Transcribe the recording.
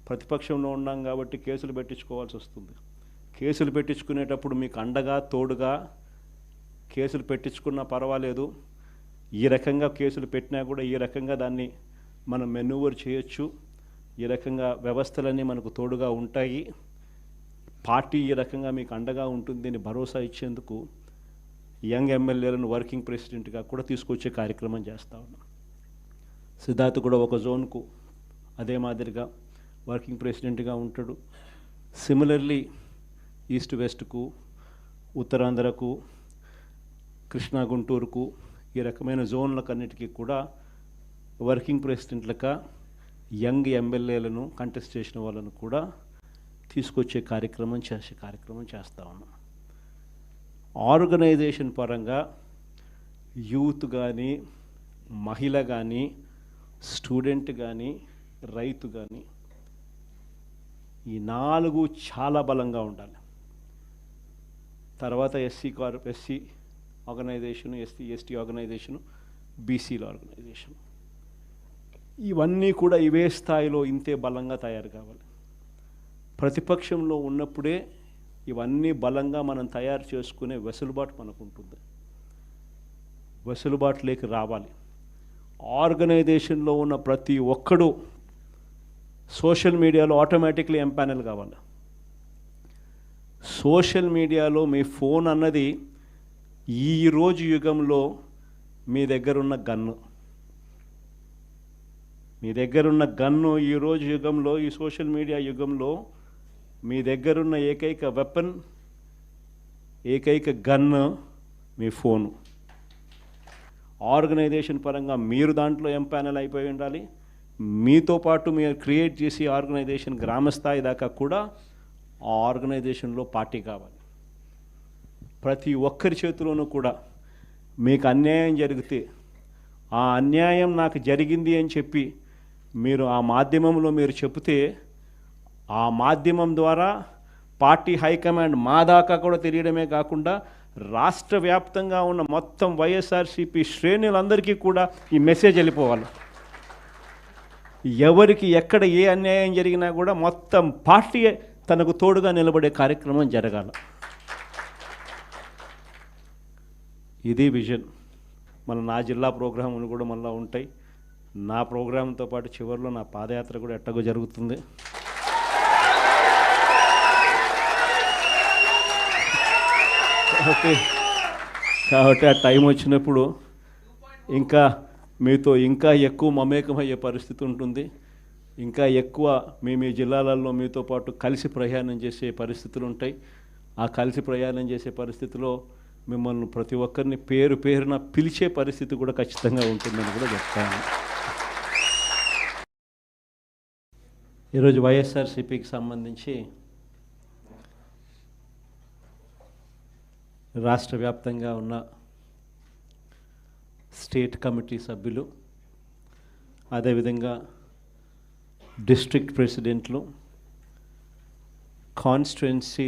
ప్రతిపక్షంలో ఉన్నాం కాబట్టి కేసులు పెట్టించుకోవాల్సి వస్తుంది. కేసులు పెట్టించుకునేటప్పుడు మీకు అండగా తోడుగా కేసులు పెట్టించుకున్నా పర్వాలేదు, ఈ రకంగా కేసులు పెట్టినా కూడా ఈ రకంగా దాన్ని మనం మెనూవర్ చేయొచ్చు, ఈ రకంగా వ్యవస్థలన్నీ మనకు తోడుగా ఉంటాయి, పార్టీ ఈ రకంగా మీకు అండగా ఉంటుంది అని భరోసా ఇచ్చేందుకు యంగ్ ఎమ్మెల్యేలను వర్కింగ్ ప్రెసిడెంట్గా కూడా తీసుకొచ్చే కార్యక్రమం చేస్తూ ఉన్నాం. సిద్ధార్థ్ కూడా ఒక జోన్కు అదే మాదిరిగా వర్కింగ్ ప్రెసిడెంట్గా ఉంటాడు. సిమిలర్లీ ఈస్ట్ వెస్ట్కు, ఉత్తరాంధ్రకు, కృష్ణా గుంటూరుకు ఈ రకమైన జోన్లకన్నిటికీ కూడా వర్కింగ్ ప్రెసిడెంట్లుగా యంగ్ ఎమ్మెల్యేలను కంటెస్ట్ చేసిన వాళ్ళను కూడా తీసుకొచ్చే కార్యక్రమం చేస్తూ ఉన్నాం. ఆర్గనైజేషన్ పరంగా యూత్ కానీ, మహిళ కానీ, స్టూడెంట్ కానీ, రైతు కానీ ఈ 4 చాలా బలంగా ఉండాలి. తర్వాత ఎస్సీ ఆర్గనైజేషను, ఎస్టీ ఆర్గనైజేషను, బీసీల ఆర్గనైజేషన్, ఇవన్నీ కూడా ఇవే స్థాయిలో ఇంతే బలంగా తయారు కావాలి. ప్రతిపక్షంలో ఉన్నప్పుడే ఇవన్నీ బలంగా మనం తయారు చేసుకునే వెసులుబాటు మనకు ఉంటుంది. వెసులుబాటులోకి రావాలి. ఆర్గనైజేషన్లో ఉన్న ప్రతి ఒక్కడు సోషల్ మీడియాలో ఆటోమేటిక్లీ ఎంపానల్ కావాలి. సోషల్ మీడియాలో మీ ఫోన్ అన్నది ఈరోజు యుగంలో మీ దగ్గరున్న గన్ను, ఈరోజు యుగంలో, ఈ సోషల్ మీడియా యుగంలో మీ దగ్గరున్న ఏకైక వెపన్, ఏకైక గన్ను మీ ఫోను. ఆర్గనైజేషన్ పరంగా మీరు దాంట్లో ఎంపానల్ అయిపోయి ఉండాలి. మీతో పాటు మీరు క్రియేట్ చేసి ఆర్గనైజేషన్ గ్రామస్థాయి దాకా కూడా ఆ ఆర్గనైజేషన్లో పార్టీ కావాలి. ప్రతి ఒక్కరి చేతిలోనూ కూడా మీకు అన్యాయం జరిగితే ఆ అన్యాయం నాకు జరిగింది అని చెప్పి మీరు ఆ మాధ్యమంలో మీరు చెబితే ఆ మాధ్యమం ద్వారా పార్టీ హైకమాండ్ మా దాకా కూడా తెలియడమే కాకుండా రాష్ట్ర వ్యాప్తంగా ఉన్న మొత్తం వైఎస్ఆర్సీపీ శ్రేణులందరికీ కూడా ఈ మెసేజ్ వెళ్ళిపోవాలి. ఎవరికి ఎక్కడ ఏ అన్యాయం జరిగినా కూడా మొత్తం పార్టీ తనకు తోడుగా నిలబడే కార్యక్రమం జరగాలి. ఇది విజన్. నా జిల్లా ప్రోగ్రాములు కూడా మళ్ళీ ఉంటాయి. నా ప్రోగ్రాంతో పాటు చివరిలో నా పాదయాత్ర కూడా ఎట్టగో జరుగుతుంది. కాబట్టి ఆ టైం వచ్చినప్పుడు ఇంకా మీతో ఇంకా ఎక్కువ మమేకమయ్యే పరిస్థితి ఉంటుంది. ఇంకా ఎక్కువ మీ జిల్లాలలో మీతో పాటు కలిసి ప్రయాణం చేసే పరిస్థితులు ఉంటాయి. ఆ కలిసి ప్రయాణం చేసే పరిస్థితిలో మిమ్మల్ని ప్రతి ఒక్కరిని పేరున పిలిచే పరిస్థితి కూడా ఖచ్చితంగా ఉంటుందని కూడా చెప్తాను. ఈరోజు వైఎస్ఆర్సీపీకి సంబంధించి రాష్ట్ర వ్యాప్తంగా ఉన్న స్టేట్ కమిటీ సభ్యులు, అదేవిధంగా డిస్ట్రిక్ట్ ప్రెసిడెంట్లు, కాన్స్టిట్యుయెన్సీ